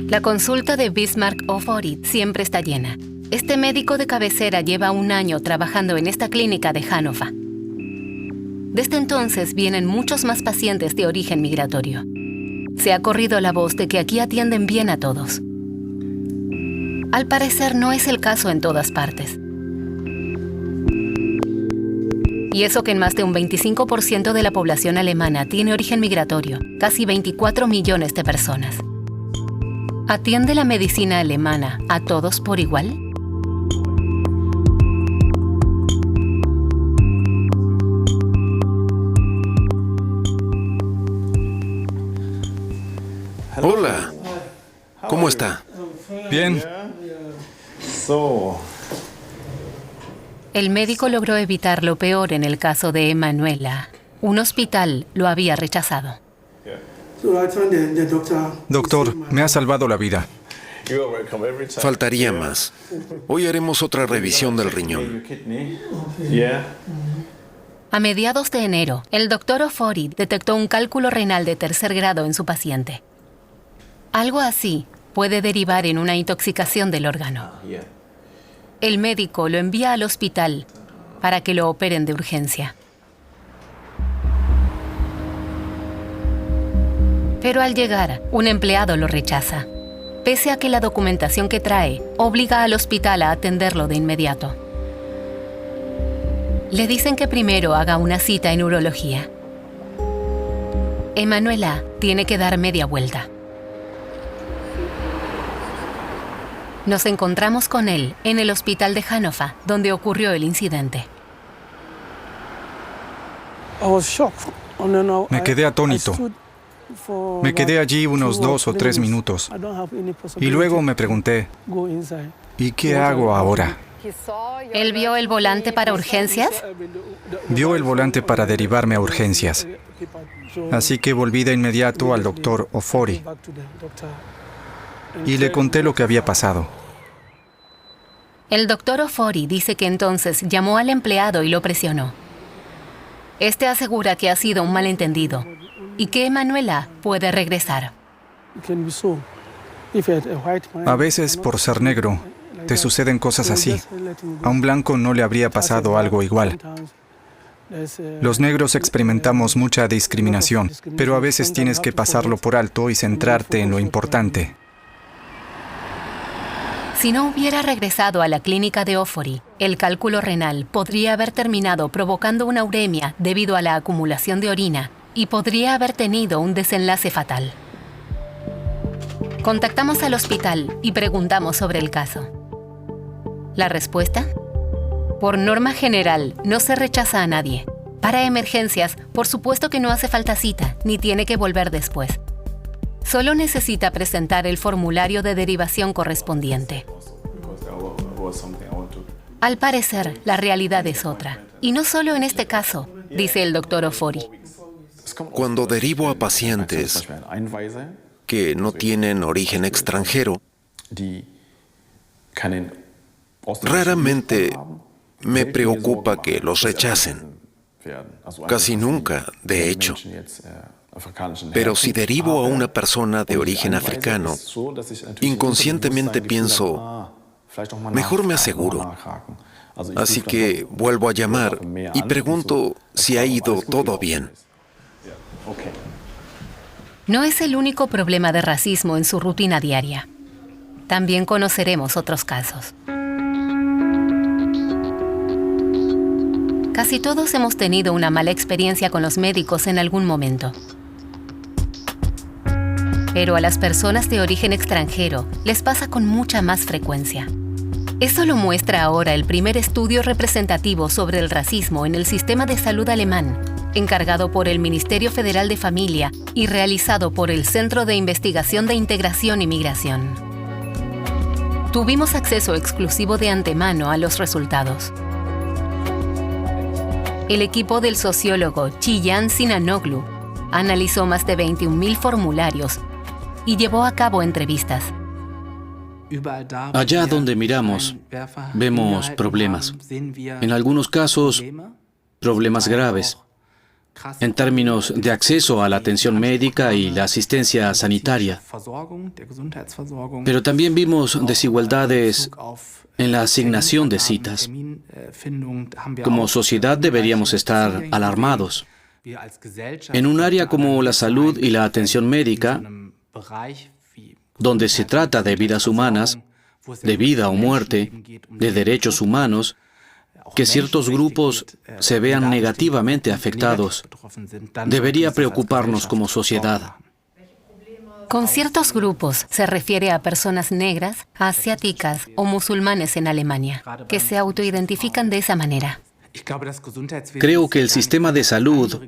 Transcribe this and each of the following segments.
La consulta de Bismarck Ofori siempre está llena. Este médico de cabecera lleva un año trabajando en esta clínica de Hannover. Desde entonces vienen muchos más pacientes de origen migratorio. Se ha corrido la voz de que aquí atienden bien a todos. Al parecer no es el caso en todas partes. Y eso que en más de un 25% de la población alemana tiene origen migratorio, casi 24 millones de personas. ¿Atiende la medicina alemana a todos por igual? Hola. ¿Cómo está? Bien. El médico logró evitar lo peor en el caso de Emanuela. Un hospital lo había rechazado. Doctor, me ha salvado la vida. Faltaría más. Hoy haremos otra revisión del riñón. A mediados de enero, el doctor Ofori detectó un cálculo renal de tercer grado en su paciente. Algo así puede derivar en una intoxicación del órgano. El médico lo envía al hospital para que lo operen de urgencia. Pero al llegar, un empleado lo rechaza, pese a que la documentación que trae obliga al hospital a atenderlo de inmediato. Le dicen que primero haga una cita en urología. Emanuela tiene que dar media vuelta. Nos encontramos con él en el hospital de Hannover, donde ocurrió el incidente. Me quedé atónito. Me quedé allí unos 2 o 3 minutos. Y luego me pregunté, ¿y qué hago ahora? ¿Él vio el volante para urgencias? Vio el volante para derivarme a urgencias. Así que volví de inmediato al doctor Ofori y le conté lo que había pasado. El doctor Ofori dice que entonces llamó al empleado y lo presionó. Este asegura que ha sido un malentendido y que Emanuela puede regresar. A veces, por ser negro, te suceden cosas así. A un blanco no le habría pasado algo igual. Los negros experimentamos mucha discriminación, pero a veces tienes que pasarlo por alto y centrarte en lo importante. Si no hubiera regresado a la clínica de Ofori, el cálculo renal podría haber terminado provocando una uremia debido a la acumulación de orina y podría haber tenido un desenlace fatal. Contactamos al hospital y preguntamos sobre el caso. ¿La respuesta? Por norma general, no se rechaza a nadie. Para emergencias, por supuesto que no hace falta cita, ni tiene que volver después. Solo necesita presentar el formulario de derivación correspondiente. Al parecer, la realidad es otra. Y no solo en este caso, dice el doctor Ofori. Cuando derivo a pacientes que no tienen origen extranjero, raramente me preocupa que los rechacen. Casi nunca, de hecho. Pero si derivo a una persona de origen africano, inconscientemente pienso, mejor me aseguro. Así que vuelvo a llamar y pregunto si ha ido todo bien. No es el único problema de racismo en su rutina diaria. También conoceremos otros casos. Casi todos hemos tenido una mala experiencia con los médicos en algún momento. Pero a las personas de origen extranjero les pasa con mucha más frecuencia. Eso lo muestra ahora el primer estudio representativo sobre el racismo en el sistema de salud alemán, encargado por el Ministerio Federal de Familia y realizado por el Centro de Investigación de Integración y Migración. Tuvimos acceso exclusivo de antemano a los resultados. El equipo del sociólogo Çiğyan Sinanoglu analizó más de 21.000 formularios y llevó a cabo entrevistas. Allá donde miramos, vemos problemas. En algunos casos, problemas graves. en términos de acceso a la atención médica y la asistencia sanitaria. Pero también vimos desigualdades en la asignación de citas. Como sociedad deberíamos estar alarmados. En un área como la salud y la atención médica, donde se trata de vidas humanas, de vida o muerte, de derechos humanos, que ciertos grupos se vean negativamente afectados debería preocuparnos como sociedad. Con ciertos grupos se refiere a personas negras, asiáticas o musulmanes en Alemania, que se autoidentifican de esa manera. Creo que el sistema de salud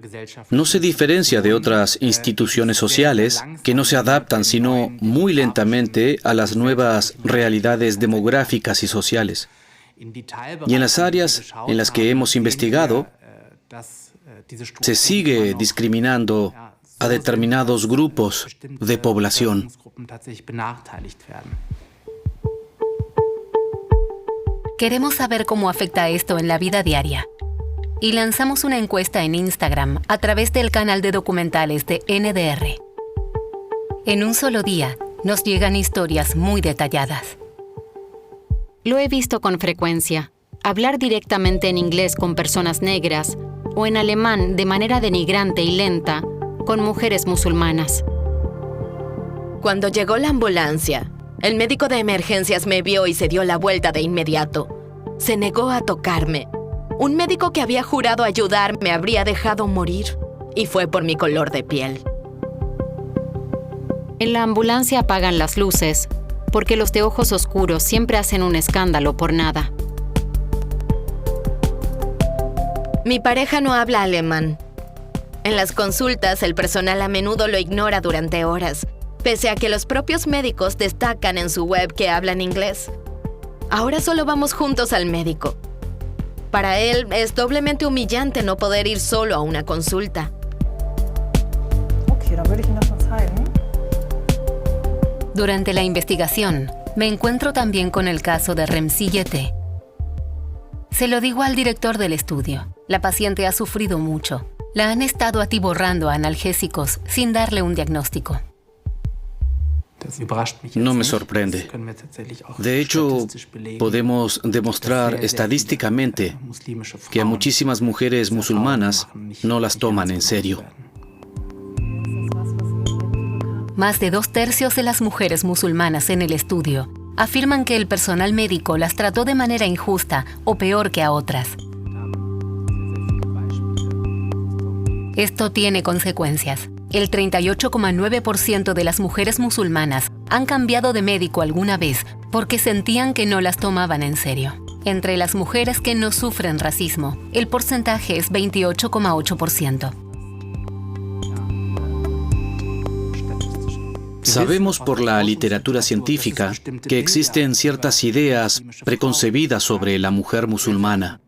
no se diferencia de otras instituciones sociales que no se adaptan sino muy lentamente a las nuevas realidades demográficas y sociales. Y en las áreas en las que hemos investigado, se sigue discriminando a determinados grupos de población. Queremos saber cómo afecta esto en la vida diaria. Y lanzamos una encuesta en Instagram a través del canal de documentales de NDR. En un solo día, nos llegan historias muy detalladas. Lo he visto con frecuencia. Hablar directamente en inglés con personas negras o en alemán de manera denigrante y lenta con mujeres musulmanas. Cuando llegó la ambulancia, el médico de emergencias me vio y se dio la vuelta de inmediato. Se negó a tocarme. Un médico que había jurado ayudarme habría dejado morir, y fue por mi color de piel. En la ambulancia apagan las luces, porque los de ojos oscuros siempre hacen un escándalo por nada. Mi pareja no habla alemán. En las consultas, el personal a menudo lo ignora durante horas, pese a que los propios médicos destacan en su web que hablan inglés. Ahora solo vamos juntos al médico. Para él es doblemente humillante no poder ir solo a una consulta. Durante la investigación, me encuentro también con el caso de Remzi Yete. Se lo digo al director del estudio. La paciente ha sufrido mucho. La han estado atiborrando analgésicos sin darle un diagnóstico. No me sorprende. De hecho, podemos demostrar estadísticamente que a muchísimas mujeres musulmanas no las toman en serio. Más de 2/3 de las mujeres musulmanas en el estudio afirman que el personal médico las trató de manera injusta o peor que a otras. Esto tiene consecuencias. El 38,9% de las mujeres musulmanas han cambiado de médico alguna vez porque sentían que no las tomaban en serio. Entre las mujeres que no sufren racismo, el porcentaje es 28,8%. Sabemos por la literatura científica que existen ciertas ideas preconcebidas sobre la mujer musulmana.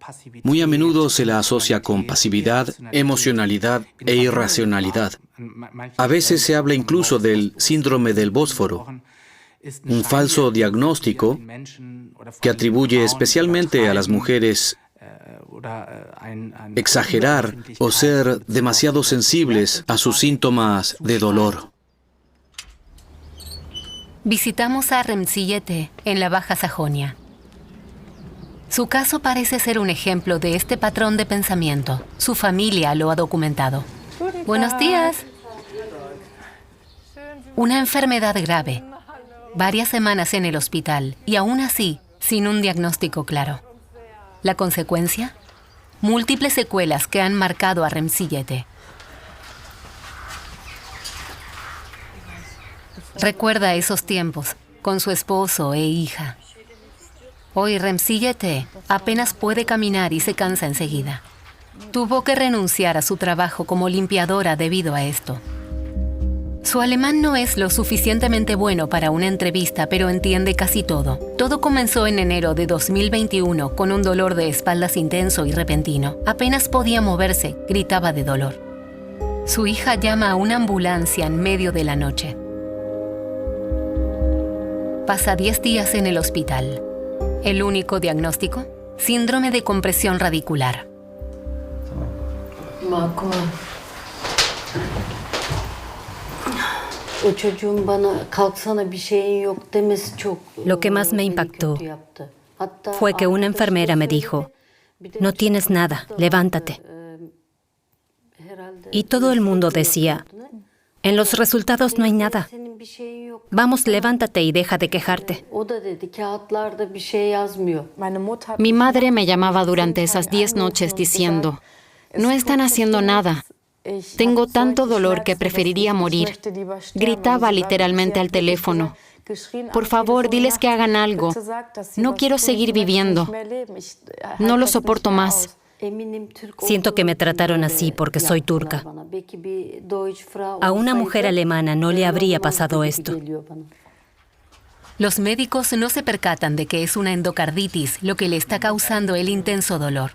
Muy a menudo se la asocia con pasividad, emocionalidad e irracionalidad. A veces se habla incluso del síndrome del Bósforo, un falso diagnóstico que atribuye especialmente a las mujeres exagerar o ser demasiado sensibles a sus síntomas de dolor. Visitamos a Remzi Yete en la Baja Sajonia. Su caso parece ser un ejemplo de este patrón de pensamiento. Su familia lo ha documentado. Buenos días. Una enfermedad grave. Varias semanas en el hospital y aún así, sin un diagnóstico claro. ¿La consecuencia? Múltiples secuelas que han marcado a Remzi Yete. Recuerda esos tiempos, con su esposo e hija. Hoy Remzi Yete apenas puede caminar y se cansa enseguida. Tuvo que renunciar a su trabajo como limpiadora debido a esto. Su alemán no es lo suficientemente bueno para una entrevista, pero entiende casi todo. Todo comenzó en enero de 2021 con un dolor de espaldas intenso y repentino. Apenas podía moverse, gritaba de dolor. Su hija llama a una ambulancia en medio de la noche. Pasa 10 días en el hospital. El único diagnóstico, síndrome de compresión radicular. Lo que más me impactó fue que una enfermera me dijo, no tienes nada, levántate. Y todo el mundo decía, en los resultados no hay nada. Vamos, levántate y deja de quejarte. Mi madre me llamaba durante esas 10 noches diciendo, no están haciendo nada. Tengo tanto dolor que preferiría morir. Gritaba literalmente al teléfono. Por favor, diles que hagan algo. No quiero seguir viviendo. No lo soporto más. Siento que me trataron así porque soy turca. A una mujer alemana no le habría pasado esto. Los médicos no se percatan de que es una endocarditis lo que le está causando el intenso dolor.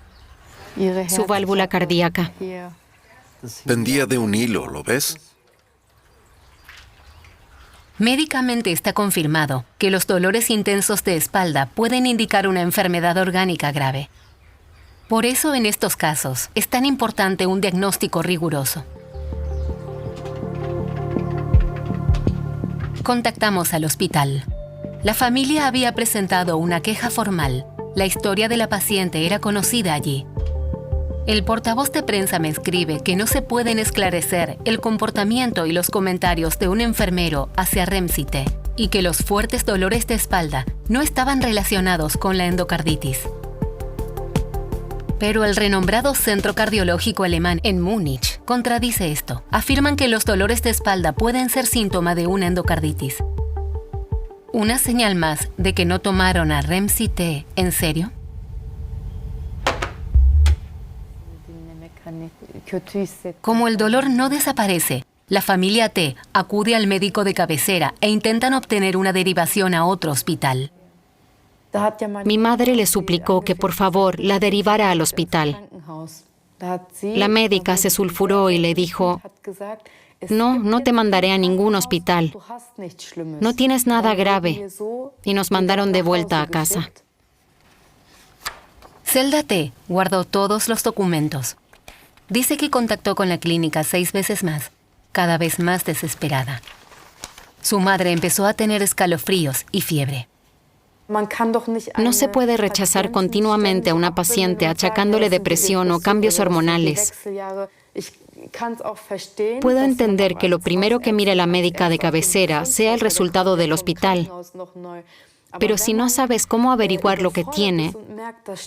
Su válvula cardíaca. Pendía de un hilo, ¿lo ves? Médicamente está confirmado que los dolores intensos de espalda pueden indicar una enfermedad orgánica grave. Por eso, en estos casos, es tan importante un diagnóstico riguroso. Contactamos al hospital. La familia había presentado una queja formal. La historia de la paciente era conocida allí. El portavoz de prensa me escribe que no se pueden esclarecer el comportamiento y los comentarios de un enfermero hacia Remsite y que los fuertes dolores de espalda no estaban relacionados con la endocarditis. Pero el renombrado Centro Cardiológico Alemán en Múnich contradice esto. Afirman que los dolores de espalda pueden ser síntoma de una endocarditis. ¿Una señal más de que no tomaron a Remsite en serio? Como el dolor no desaparece, la familia T acude al médico de cabecera e intentan obtener una derivación a otro hospital. Mi madre le suplicó que por favor la derivara al hospital. La médica se sulfuró y le dijo, no te mandaré a ningún hospital. No tienes nada grave. Y nos mandaron de vuelta a casa. Zelda T guardó todos los documentos. Dice que contactó con la clínica 6 veces más, cada vez más desesperada. Su madre empezó a tener escalofríos y fiebre. No se puede rechazar continuamente a una paciente achacándole depresión o cambios hormonales. Puedo entender que lo primero que mire la médica de cabecera sea el resultado del hospital. Pero si no sabes cómo averiguar lo que tiene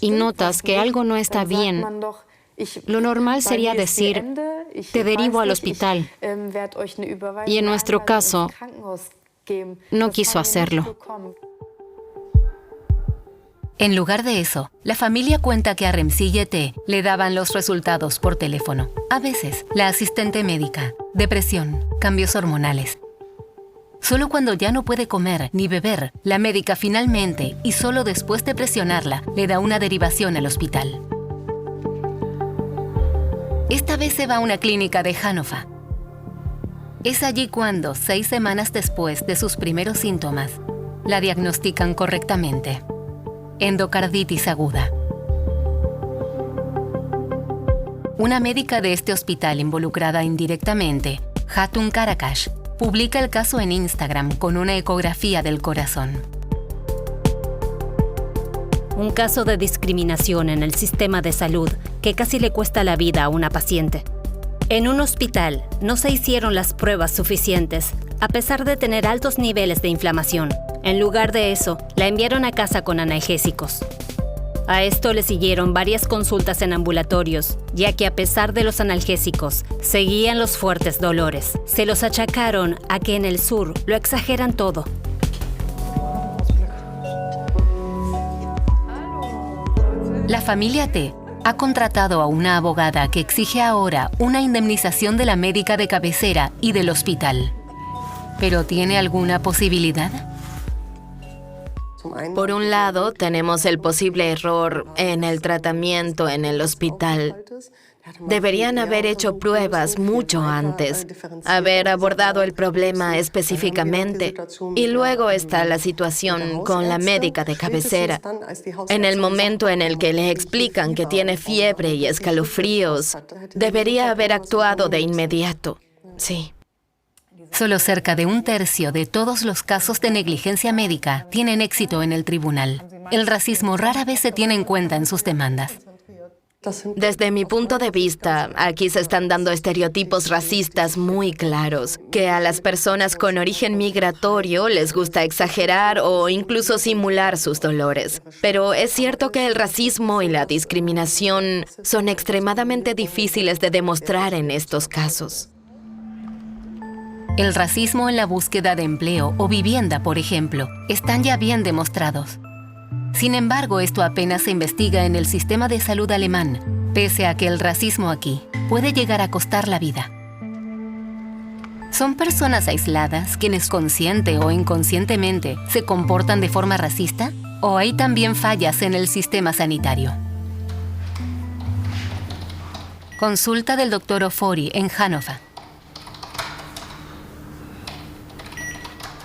y notas que algo no está bien, lo normal sería decir, te derivo al hospital. Y en nuestro caso, no quiso hacerlo. En lugar de eso, la familia cuenta que a Remsille T le daban los resultados por teléfono. A veces, la asistente médica, depresión, cambios hormonales. Solo cuando ya no puede comer ni beber, la médica finalmente, y solo después de presionarla, le da una derivación al hospital. Esta vez se va a una clínica de Hannover. Es allí cuando, 6 semanas después de sus primeros síntomas, la diagnostican correctamente. Endocarditis aguda. Una médica de este hospital involucrada indirectamente, Hatun Karakash, publica el caso en Instagram con una ecografía del corazón. Un caso de discriminación en el sistema de salud que casi le cuesta la vida a una paciente. En un hospital no se hicieron las pruebas suficientes, a pesar de tener altos niveles de inflamación. En lugar de eso, la enviaron a casa con analgésicos. A esto le siguieron varias consultas en ambulatorios, ya que a pesar de los analgésicos, seguían los fuertes dolores. Se los achacaron a que en el sur lo exageran todo. La familia T ha contratado a una abogada que exige ahora una indemnización de la médica de cabecera y del hospital. ¿Pero tiene alguna posibilidad? Por un lado, tenemos el posible error en el tratamiento en el hospital. Deberían haber hecho pruebas mucho antes, haber abordado el problema específicamente. Y luego está la situación con la médica de cabecera. En el momento en el que le explican que tiene fiebre y escalofríos, debería haber actuado de inmediato. Sí. Solo cerca de 1/3 de todos los casos de negligencia médica tienen éxito en el tribunal. El racismo rara vez se tiene en cuenta en sus demandas. Desde mi punto de vista, aquí se están dando estereotipos racistas muy claros, que a las personas con origen migratorio les gusta exagerar o incluso simular sus dolores. Pero es cierto que el racismo y la discriminación son extremadamente difíciles de demostrar en estos casos. El racismo en la búsqueda de empleo o vivienda, por ejemplo, están ya bien demostrados. Sin embargo, esto apenas se investiga en el sistema de salud alemán, pese a que el racismo aquí puede llegar a costar la vida. ¿Son personas aisladas quienes consciente o inconscientemente se comportan de forma racista? ¿O hay también fallas en el sistema sanitario? Consulta del Dr. Ofori en Hannover.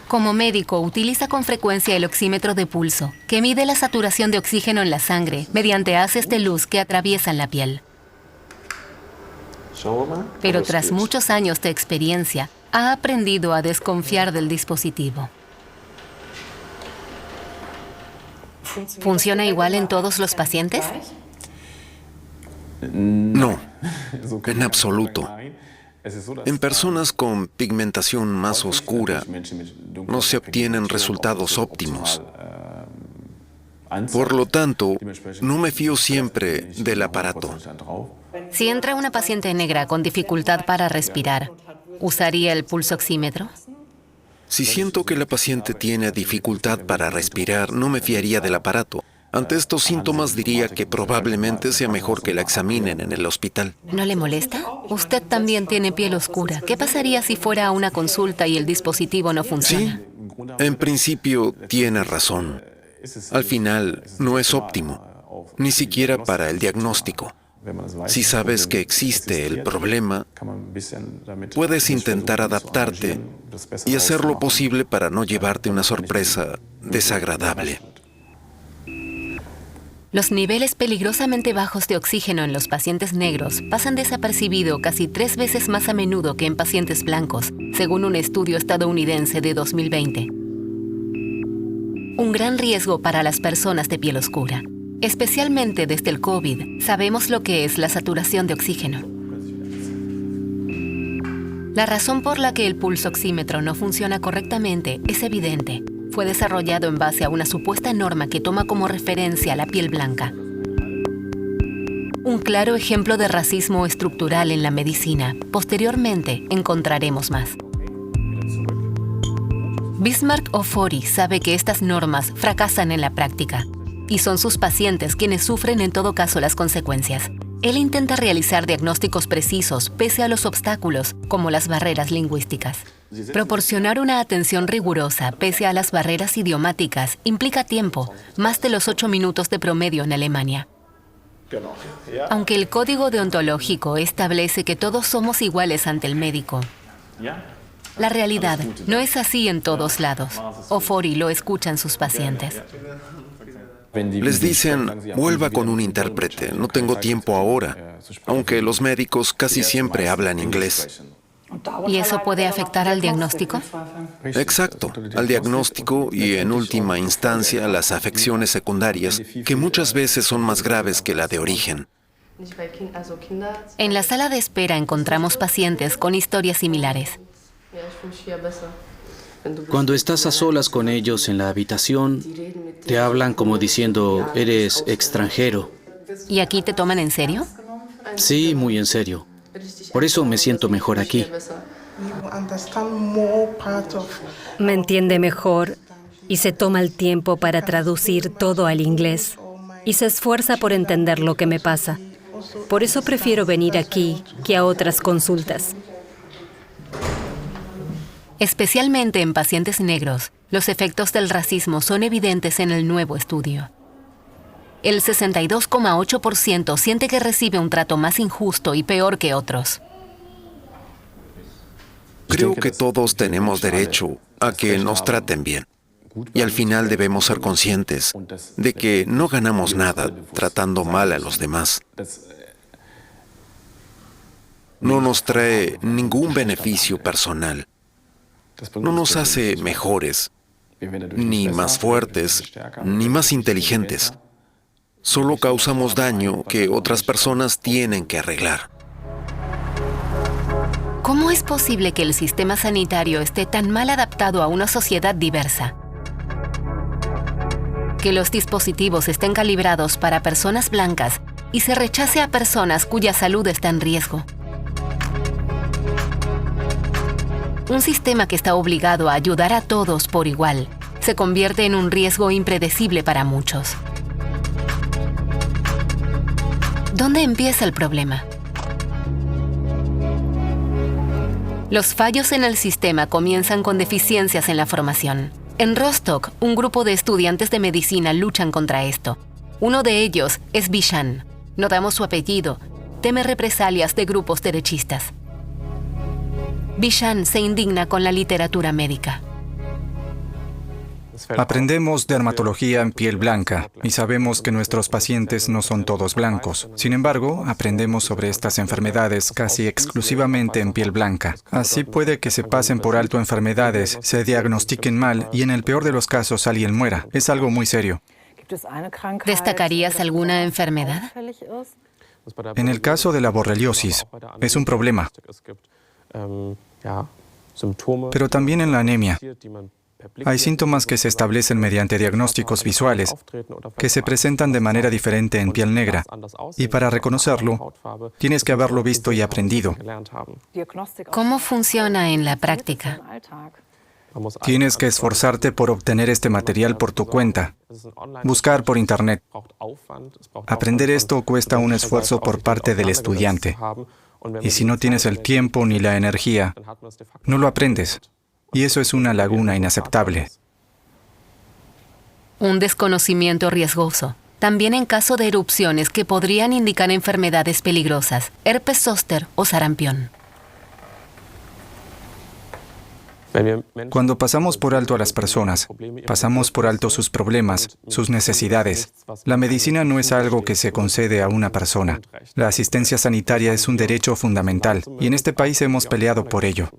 Como médico, utiliza con frecuencia el oxímetro de pulso, que mide la saturación de oxígeno en la sangre mediante haces de luz que atraviesan la piel. Pero tras muchos años de experiencia, ha aprendido a desconfiar del dispositivo. ¿Funciona igual en todos los pacientes? No, en absoluto. En personas con pigmentación más oscura, no se obtienen resultados óptimos. Por lo tanto, no me fío siempre del aparato. Si entra una paciente negra con dificultad para respirar, ¿usaría el pulsoxímetro? Si siento que la paciente tiene dificultad para respirar, no me fiaría del aparato. Ante estos síntomas diría que probablemente sea mejor que la examinen en el hospital. ¿No le molesta? Usted también tiene piel oscura. ¿Qué pasaría si fuera a una consulta y el dispositivo no funciona? Sí, en principio tiene razón. Al final no es óptimo, ni siquiera para el diagnóstico. Si sabes que existe el problema, puedes intentar adaptarte y hacer lo posible para no llevarte una sorpresa desagradable. Los niveles peligrosamente bajos de oxígeno en los pacientes negros pasan desapercibido casi 3 veces más a menudo que en pacientes blancos, según un estudio estadounidense de 2020. Un gran riesgo para las personas de piel oscura. Especialmente desde el COVID, sabemos lo que es la saturación de oxígeno. La razón por la que el pulsoxímetro no funciona correctamente es evidente. Fue desarrollado en base a una supuesta norma que toma como referencia la piel blanca. Un claro ejemplo de racismo estructural en la medicina. Posteriormente encontraremos más. Bismarck Ofori sabe que estas normas fracasan en la práctica y son sus pacientes quienes sufren en todo caso las consecuencias. Él intenta realizar diagnósticos precisos pese a los obstáculos, como las barreras lingüísticas. Proporcionar una atención rigurosa pese a las barreras idiomáticas implica tiempo, más de los 8 minutos de promedio en Alemania. Aunque el código deontológico establece que todos somos iguales ante el médico, la realidad no es así en todos lados. Ofori lo escuchan sus pacientes. Les dicen, vuelva con un intérprete, no tengo tiempo ahora, aunque los médicos casi siempre hablan inglés. ¿Y eso puede afectar al diagnóstico? Exacto, al diagnóstico y en última instancia a las afecciones secundarias, que muchas veces son más graves que la de origen. En la sala de espera encontramos pacientes con historias similares. Cuando estás a solas con ellos en la habitación, te hablan como diciendo, eres extranjero. ¿Y aquí te toman en serio? Sí, muy en serio. Por eso me siento mejor aquí. Me entiende mejor y se toma el tiempo para traducir todo al inglés y se esfuerza por entender lo que me pasa. Por eso prefiero venir aquí que a otras consultas. Especialmente en pacientes negros, los efectos del racismo son evidentes en el nuevo estudio. el 62,8% siente que recibe un trato más injusto y peor que otros. Creo que todos tenemos derecho a que nos traten bien. Y al final debemos ser conscientes de que no ganamos nada tratando mal a los demás. No nos trae ningún beneficio personal. No nos hace mejores, ni más fuertes, ni más inteligentes. Solo causamos daño que otras personas tienen que arreglar. ¿Cómo es posible que el sistema sanitario esté tan mal adaptado a una sociedad diversa? Que los dispositivos estén calibrados para personas blancas y se rechace a personas cuya salud está en riesgo. Un sistema que está obligado a ayudar a todos por igual se convierte en un riesgo impredecible para muchos. ¿Dónde empieza el problema? Los fallos en el sistema comienzan con deficiencias en la formación. En Rostock, un grupo de estudiantes de medicina luchan contra esto. Uno de ellos es Bishan. No damos su apellido. Teme represalias de grupos derechistas. Bishan se indigna con la literatura médica. Aprendemos dermatología en piel blanca y sabemos que nuestros pacientes no son todos blancos. Sin embargo, aprendemos sobre estas enfermedades casi exclusivamente en piel blanca. Así puede que se pasen por alto enfermedades, se diagnostiquen mal y en el peor de los casos alguien muera. Es algo muy serio. ¿Destacarías alguna enfermedad? En el caso de la borreliosis, es un problema. Pero también en la anemia. Hay síntomas que se establecen mediante diagnósticos visuales, que se presentan de manera diferente en piel negra, y para reconocerlo, tienes que haberlo visto y aprendido. ¿Cómo funciona en la práctica? Tienes que esforzarte por obtener este material por tu cuenta, buscar por Internet. Aprender esto cuesta un esfuerzo por parte del estudiante, y si no tienes el tiempo ni la energía, no lo aprendes. Y eso es una laguna inaceptable. Un desconocimiento riesgoso. También en caso de erupciones que podrían indicar enfermedades peligrosas, herpes zóster o sarampión. Cuando pasamos por alto a las personas, pasamos por alto sus problemas, sus necesidades. La medicina no es algo que se concede a una persona. La asistencia sanitaria es un derecho fundamental, y en este país hemos peleado por ello.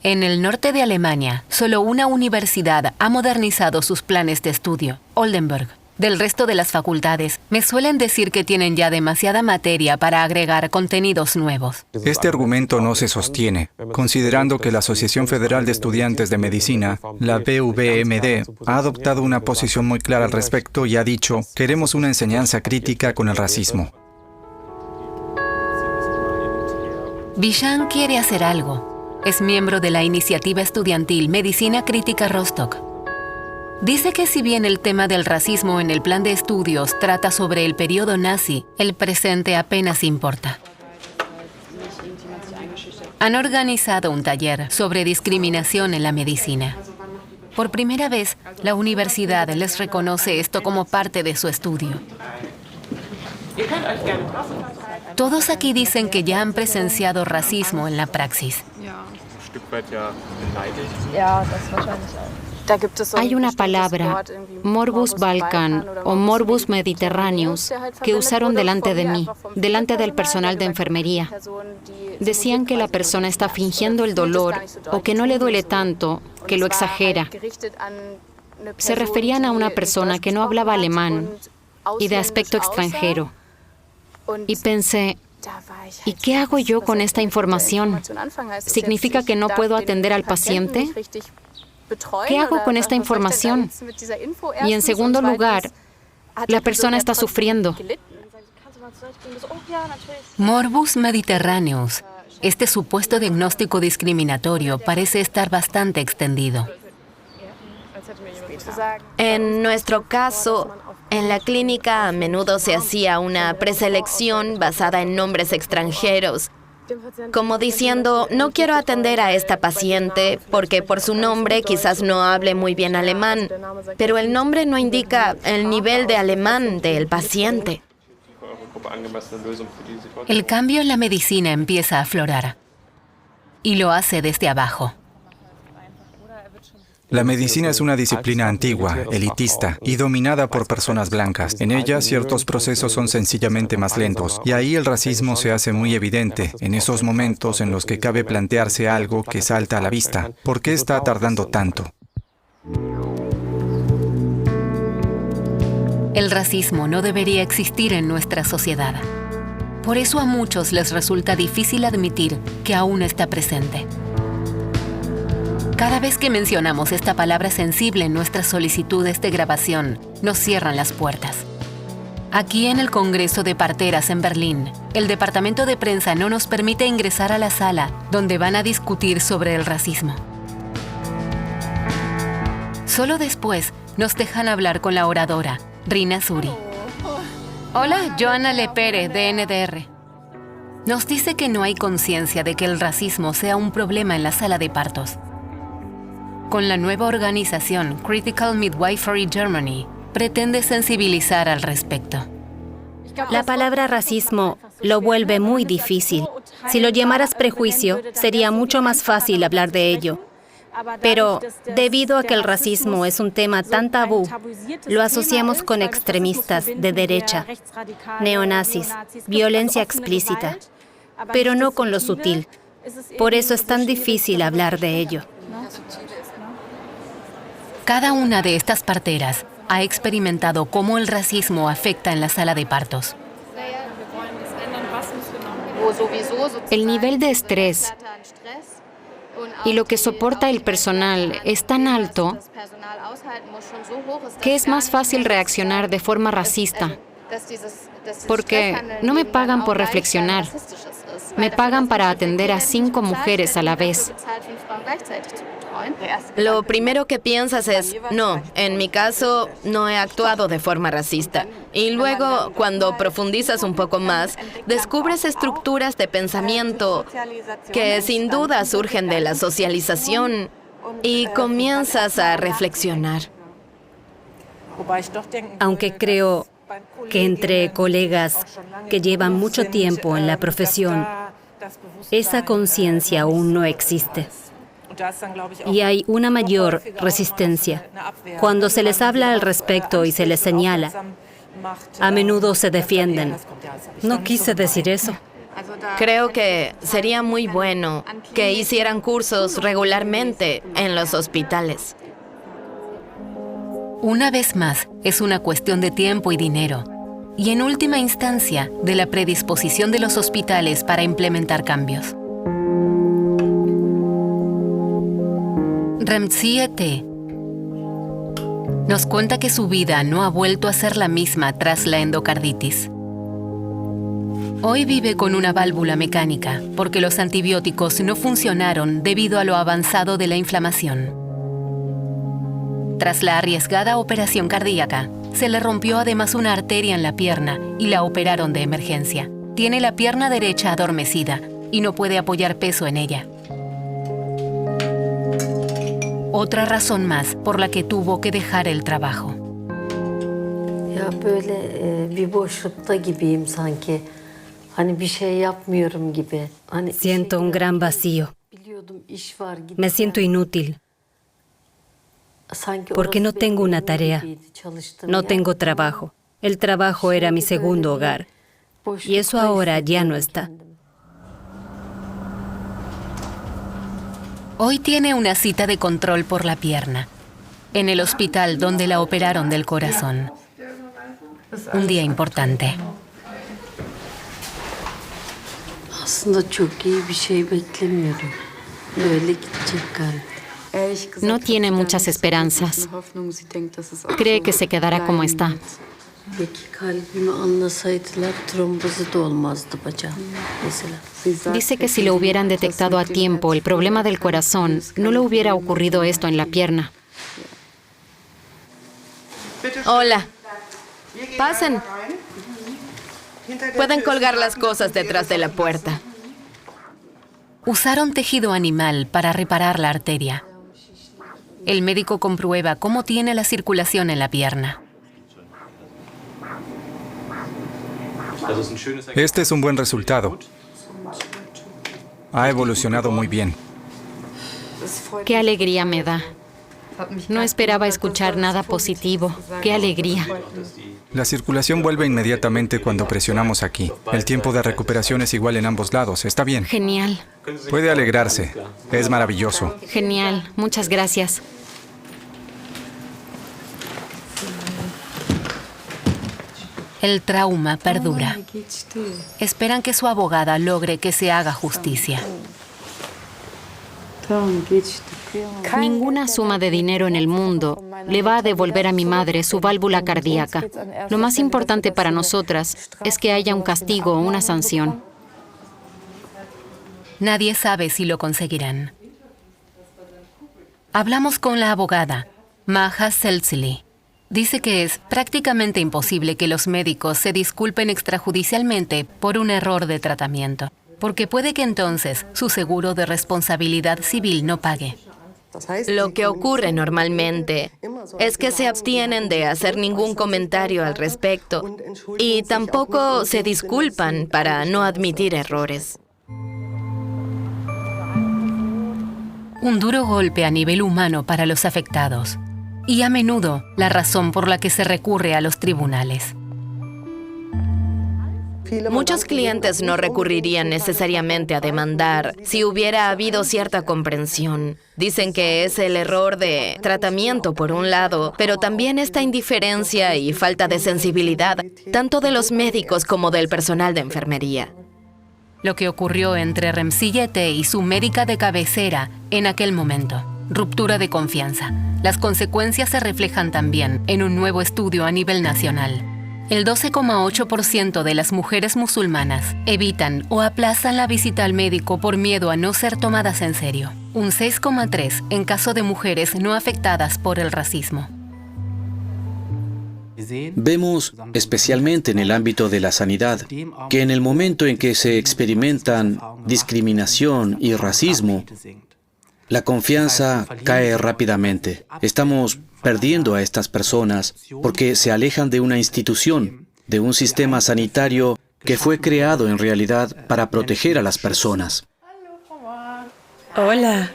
En el norte de Alemania, solo una universidad ha modernizado sus planes de estudio, Oldenburg. Del resto de las facultades, me suelen decir que tienen ya demasiada materia para agregar contenidos nuevos. Este argumento no se sostiene, considerando que la Asociación Federal de Estudiantes de Medicina, la BVMD, ha adoptado una posición muy clara al respecto y ha dicho: queremos una enseñanza crítica con el racismo. Bishan quiere hacer algo. Es miembro de la iniciativa estudiantil Medicina Crítica Rostock. Dice que si bien el tema del racismo en el plan de estudios trata sobre el periodo nazi, el presente apenas importa. Han organizado un taller sobre discriminación en la medicina. Por primera vez, la universidad les reconoce esto como parte de su estudio. Todos aquí dicen que ya han presenciado racismo en la praxis. Hay una palabra, Morbus Balkan o Morbus Mediterraneus, que usaron delante de mí, delante del personal de enfermería. Decían que la persona está fingiendo el dolor o que no le duele tanto, que lo exagera. Se referían a una persona que no hablaba alemán y de aspecto extranjero. Y pensé, ¿y qué hago yo con esta información? ¿Significa que no puedo atender al paciente? ¿Qué hago con esta información? Y en segundo lugar, la persona está sufriendo. Morbus Mediterraneus. Este supuesto diagnóstico discriminatorio parece estar bastante extendido. En nuestro caso, en la clínica a menudo se hacía una preselección basada en nombres extranjeros Como diciendo, no quiero atender a esta paciente porque por su nombre quizás no hable muy bien alemán, pero el nombre no indica el nivel de alemán del paciente. El cambio en la medicina empieza a aflorar. Y lo hace desde abajo. La medicina es una disciplina antigua, elitista y dominada por personas blancas. En ella, ciertos procesos son sencillamente más lentos, y ahí el racismo se hace muy evidente, en esos momentos en los que cabe plantearse algo que salta a la vista. ¿Por qué está tardando tanto? El racismo no debería existir en nuestra sociedad. Por eso a muchos les resulta difícil admitir que aún está presente. Cada vez que mencionamos esta palabra sensible en nuestras solicitudes de grabación, nos cierran las puertas. Aquí en el Congreso de Parteras en Berlín, el departamento de prensa no nos permite ingresar a la sala donde van a discutir sobre el racismo. Solo después nos dejan hablar con la oradora, Rina Suri. Hola, Joana Lepere, de NDR. Nos dice que no hay conciencia de que el racismo sea un problema en la sala de partos. Con la nueva organización Critical Midwifery Germany, pretende sensibilizar al respecto. La palabra racismo lo vuelve muy difícil. Si lo llamaras prejuicio, sería mucho más fácil hablar de ello. Pero debido a que el racismo es un tema tan tabú, lo asociamos con extremistas de derecha, neonazis, violencia explícita, pero no con lo sutil. Por eso es tan difícil hablar de ello. Cada una de estas parteras ha experimentado cómo el racismo afecta en la sala de partos. El nivel de estrés y lo que soporta el personal es tan alto que es más fácil reaccionar de forma racista, porque no me pagan por reflexionar, me pagan para atender a 5 mujeres a la vez. Lo primero que piensas es, no, en mi caso no he actuado de forma racista. Y luego, cuando profundizas un poco más, descubres estructuras de pensamiento que sin duda surgen de la socialización y comienzas a reflexionar. Aunque creo que entre colegas que llevan mucho tiempo en la profesión, esa conciencia aún no existe. Y hay una mayor resistencia. Cuando se les habla al respecto y se les señala, a menudo se defienden. No quise decir eso. Creo que sería muy bueno que hicieran cursos regularmente en los hospitales. Una vez más, es una cuestión de tiempo y dinero. Y en última instancia, de la predisposición de los hospitales para implementar cambios. Remzie T. nos cuenta que su vida no ha vuelto a ser la misma tras la endocarditis. Hoy vive con una válvula mecánica porque los antibióticos no funcionaron debido a lo avanzado de la inflamación. Tras la arriesgada operación cardíaca, se le rompió además una arteria en la pierna y la operaron de emergencia. Tiene la pierna derecha adormecida y no puede apoyar peso en ella. Otra razón más por la que tuvo que dejar el trabajo. Siento un gran vacío. Me siento inútil. Porque no tengo una tarea. No tengo trabajo. El trabajo era mi segundo hogar. Y eso ahora ya no está. Hoy tiene una cita de control por la pierna, en el hospital donde la operaron del corazón. Un día importante. No tiene muchas esperanzas. Cree que se quedará como está. Dice que si lo hubieran detectado a tiempo el problema del corazón, no le hubiera ocurrido esto en la pierna. Hola. Pasen. Pueden colgar las cosas detrás de la puerta. Usaron tejido animal para reparar la arteria. El médico comprueba cómo tiene la circulación en la pierna. Este es un buen resultado. Ha evolucionado muy bien. Qué alegría me da. No esperaba escuchar nada positivo. Qué alegría. La circulación vuelve inmediatamente cuando presionamos aquí. El tiempo de recuperación es igual en ambos lados. Está bien. Genial. Puede alegrarse. Es maravilloso. Genial. Muchas gracias. El trauma perdura. Esperan que su abogada logre que se haga justicia. Ninguna suma de dinero en el mundo le va a devolver a mi madre su válvula cardíaca. Lo más importante para nosotras es que haya un castigo o una sanción. Nadie sabe si lo conseguirán. Hablamos con la abogada, Maja Selzili. Dice que es prácticamente imposible que los médicos se disculpen extrajudicialmente por un error de tratamiento, porque puede que entonces su seguro de responsabilidad civil no pague. Lo que ocurre normalmente es que se abstienen de hacer ningún comentario al respecto y tampoco se disculpan para no admitir errores. Un duro golpe a nivel humano para los afectados y a menudo la razón por la que se recurre a los tribunales. Muchos clientes no recurrirían necesariamente a demandar si hubiera habido cierta comprensión. Dicen que es el error de tratamiento por un lado, pero también esta indiferencia y falta de sensibilidad, tanto de los médicos como del personal de enfermería. Lo que ocurrió entre Remsillete y su médica de cabecera en aquel momento. Ruptura de confianza. Las consecuencias se reflejan también en un nuevo estudio a nivel nacional. El 12,8% de las mujeres musulmanas evitan o aplazan la visita al médico por miedo a no ser tomadas en serio. Un 6,3% en caso de mujeres no afectadas por el racismo. Vemos, especialmente en el ámbito de la sanidad, que en el momento en que se experimentan discriminación y racismo, la confianza cae rápidamente. Estamos perdiendo a estas personas porque se alejan de una institución, de un sistema sanitario que fue creado en realidad para proteger a las personas. Hola.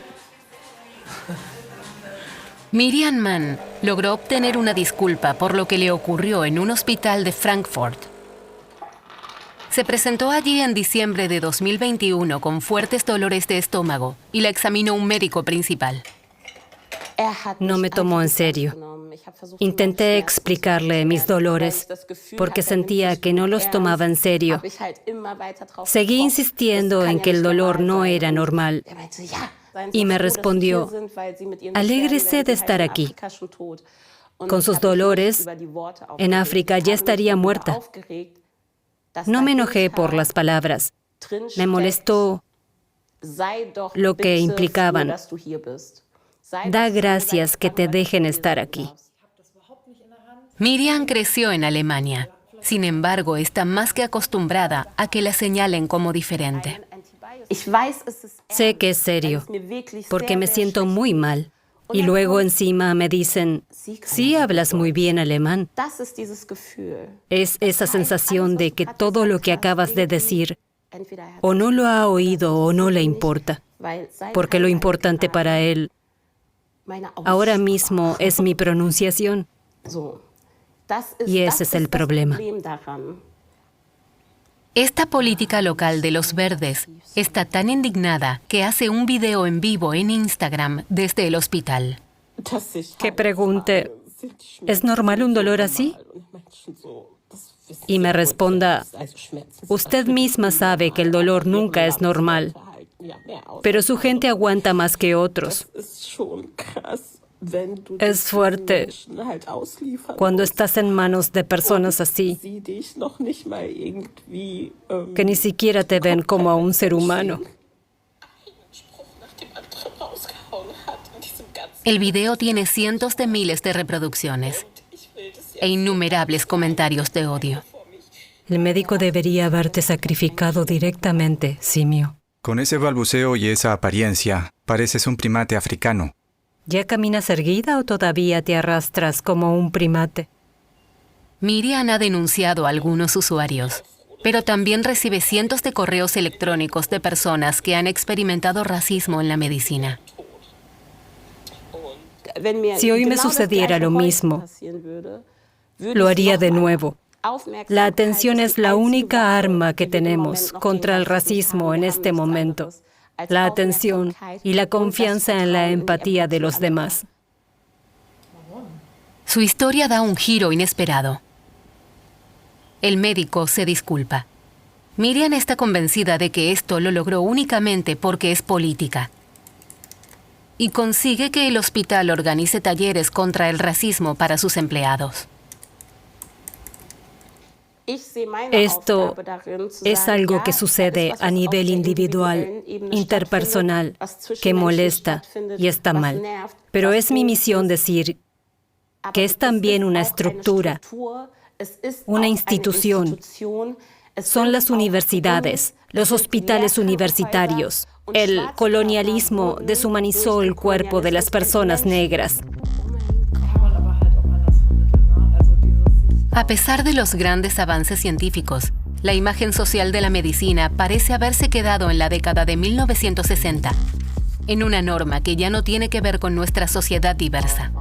Miriam Mann logró obtener una disculpa por lo que le ocurrió en un hospital de Frankfurt. Se presentó allí en diciembre de 2021 con fuertes dolores de estómago y la examinó un médico principal. No me tomó en serio. Intenté explicarle mis dolores porque sentía que no los tomaba en serio. Seguí insistiendo en que el dolor no era normal y me respondió: alégrese de estar aquí. Con sus dolores, en África ya estaría muerta. No me enojé por las palabras. Me molestó lo que implicaban. Da gracias que te dejen estar aquí. Miriam creció en Alemania. Sin embargo, está más que acostumbrada a que la señalen como diferente. Sé que es serio, porque me siento muy mal. Y luego encima me dicen: sí, hablas muy bien alemán. Es esa sensación de que todo lo que acabas de decir o no lo ha oído o no le importa, porque lo importante para él ahora mismo es mi pronunciación. Y ese es el problema. Esta política local de los verdes está tan indignada que hace un video en vivo en Instagram desde el hospital. Que pregunte: ¿es normal un dolor así? Y me responda: usted misma sabe que el dolor nunca es normal, pero su gente aguanta más que otros. Es fuerte cuando estás en manos de personas así, que ni siquiera te ven como a un ser humano. El video tiene cientos de miles de reproducciones e innumerables comentarios de odio. El médico debería haberte sacrificado directamente, simio. Con ese balbuceo y esa apariencia, pareces un primate africano. ¿Ya caminas erguida o todavía te arrastras como un primate? Miriam ha denunciado a algunos usuarios, pero también recibe cientos de correos electrónicos de personas que han experimentado racismo en la medicina. Si hoy me sucediera lo mismo, lo haría de nuevo. La atención es la única arma que tenemos contra el racismo en este momento. La atención y la confianza en la empatía de los demás. Su historia da un giro inesperado. El médico se disculpa. Miriam está convencida de que esto lo logró únicamente porque es política. Y consigue que el hospital organice talleres contra el racismo para sus empleados. Esto es algo que sucede a nivel individual, interpersonal, que molesta y está mal. Pero es mi misión decir que es también una estructura, una institución. Son las universidades, los hospitales universitarios. El colonialismo deshumanizó el cuerpo de las personas negras. A pesar de los grandes avances científicos, la imagen social de la medicina parece haberse quedado en la década de 1960, en una norma que ya no tiene que ver con nuestra sociedad diversa.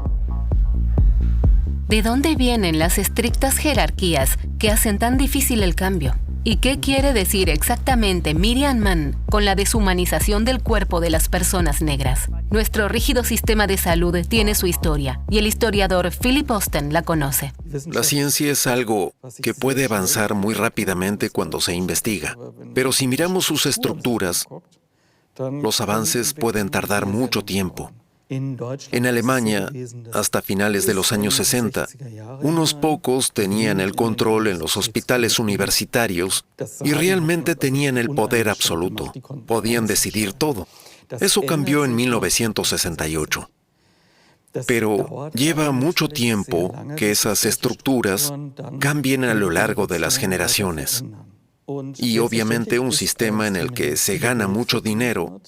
¿De dónde vienen las estrictas jerarquías que hacen tan difícil el cambio? ¿Y qué quiere decir exactamente Miriam Mann con la deshumanización del cuerpo de las personas negras? Nuestro rígido sistema de salud tiene su historia, y el historiador Philip Osten la conoce. La ciencia es algo que puede avanzar muy rápidamente cuando se investiga, pero si miramos sus estructuras, los avances pueden tardar mucho tiempo. En Alemania, hasta finales de los años 60, unos pocos tenían el control en los hospitales universitarios y realmente tenían el poder absoluto. Podían decidir todo. Eso cambió en 1968. Pero lleva mucho tiempo que esas estructuras cambien a lo largo de las generaciones. Y obviamente un sistema en el que se gana mucho dinero,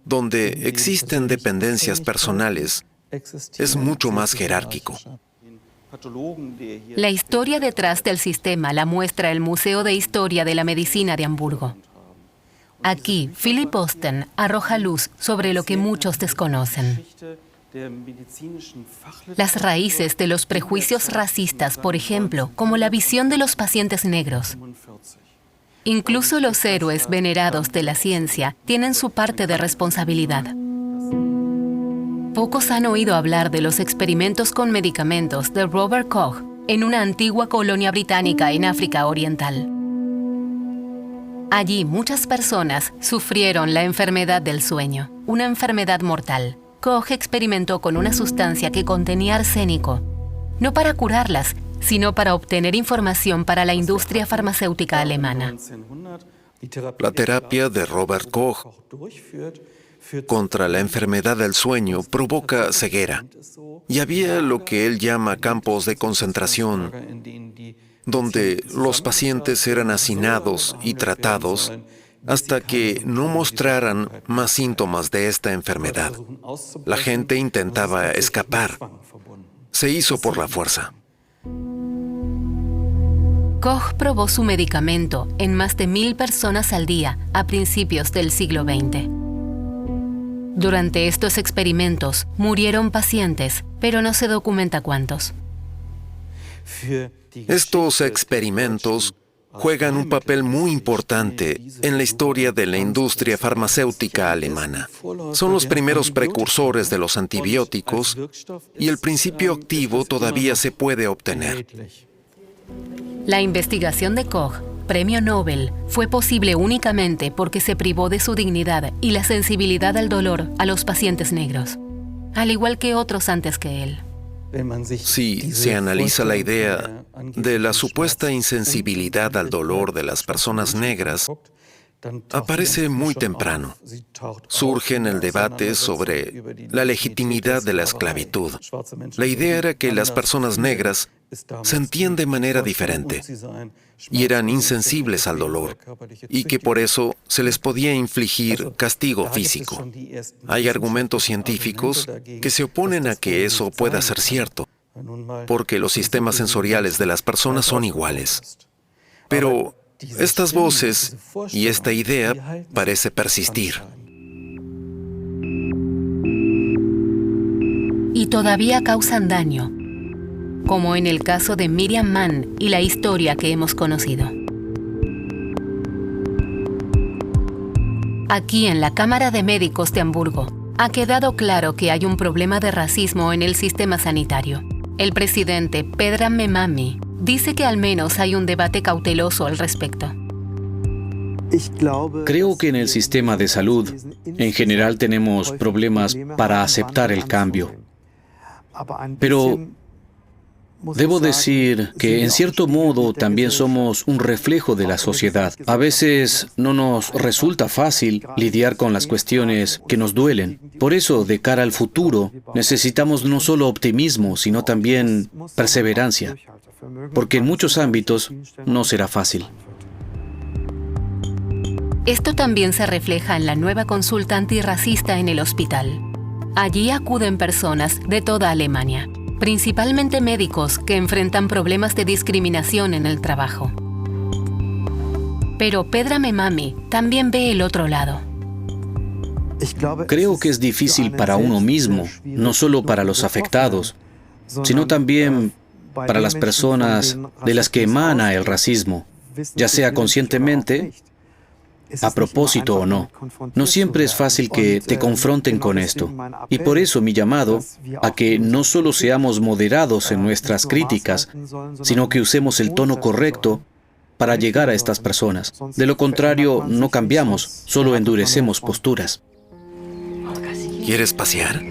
donde existen dependencias personales, es mucho más jerárquico. La historia detrás del sistema la muestra el Museo de Historia de la Medicina de Hamburgo. Aquí, Philip Osten arroja luz sobre lo que muchos desconocen. Las raíces de los prejuicios racistas, por ejemplo, como la visión de los pacientes negros. Incluso los héroes venerados de la ciencia tienen su parte de responsabilidad. Pocos han oído hablar de los experimentos con medicamentos de Robert Koch en una antigua colonia británica en África Oriental. Allí muchas personas sufrieron la enfermedad del sueño, una enfermedad mortal. Koch experimentó con una sustancia que contenía arsénico, no para curarlas, sino para obtener información para la industria farmacéutica alemana. La terapia de Robert Koch contra la enfermedad del sueño provoca ceguera. Y había lo que él llama campos de concentración, donde los pacientes eran hacinados y tratados hasta que no mostraran más síntomas de esta enfermedad. La gente intentaba escapar. Se hizo por la fuerza. Koch probó su medicamento en más de 1000 personas al día a principios del siglo XX. Durante estos experimentos murieron pacientes, pero no se documenta cuántos. Estos experimentos juegan un papel muy importante en la historia de la industria farmacéutica alemana. Son los primeros precursores de los antibióticos y el principio activo todavía se puede obtener. La investigación de Koch, premio Nobel, fue posible únicamente porque se privó de su dignidad y la sensibilidad al dolor a los pacientes negros, al igual que otros antes que él. Si se analiza la idea de la supuesta insensibilidad al dolor de las personas negras, aparece muy temprano. Surge en el debate sobre la legitimidad de la esclavitud. La idea era que las personas negras sentían de manera diferente y eran insensibles al dolor, y que por eso se les podía infligir castigo físico. Hay argumentos científicos que se oponen a que eso pueda ser cierto, porque los sistemas sensoriales de las personas son iguales. Pero estas voces y esta idea parece persistir. Y todavía causan daño, como en el caso de Miriam Mann y la historia que hemos conocido. Aquí en la Cámara de Médicos de Hamburgo ha quedado claro que hay un problema de racismo en el sistema sanitario. El presidente Pedram Memami dice que al menos hay un debate cauteloso al respecto. Creo que en el sistema de salud, en general, tenemos problemas para aceptar el cambio. Pero debo decir que, en cierto modo, también somos un reflejo de la sociedad. A veces no nos resulta fácil lidiar con las cuestiones que nos duelen. Por eso, de cara al futuro, necesitamos no solo optimismo, sino también perseverancia, porque en muchos ámbitos no será fácil. Esto también se refleja en la nueva consulta antirracista en el hospital. Allí acuden personas de toda Alemania, principalmente médicos que enfrentan problemas de discriminación en el trabajo. Pero Pedram Memami también ve el otro lado. Creo que es difícil para uno mismo, no solo para los afectados, sino también para las personas de las que emana el racismo, ya sea conscientemente, a propósito o no. No siempre es fácil que te confronten con esto. Y por eso mi llamado a que no solo seamos moderados en nuestras críticas, sino que usemos el tono correcto para llegar a estas personas. De lo contrario, no cambiamos, solo endurecemos posturas. ¿Quieres pasear?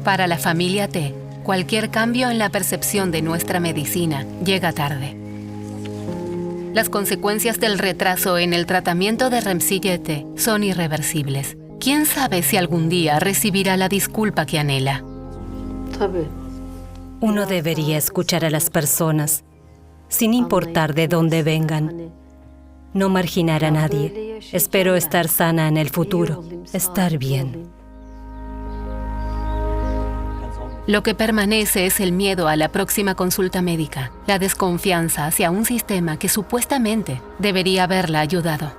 Para la familia T, cualquier cambio en la percepción de nuestra medicina llega tarde. Las consecuencias del retraso en el tratamiento de Remsillete son irreversibles. ¿Quién sabe si algún día recibirá la disculpa que anhela? Uno debería escuchar a las personas, sin importar de dónde vengan. No marginar a nadie. Espero estar sana en el futuro, estar bien. Lo que permanece es el miedo a la próxima consulta médica, la desconfianza hacia un sistema que supuestamente debería haberla ayudado.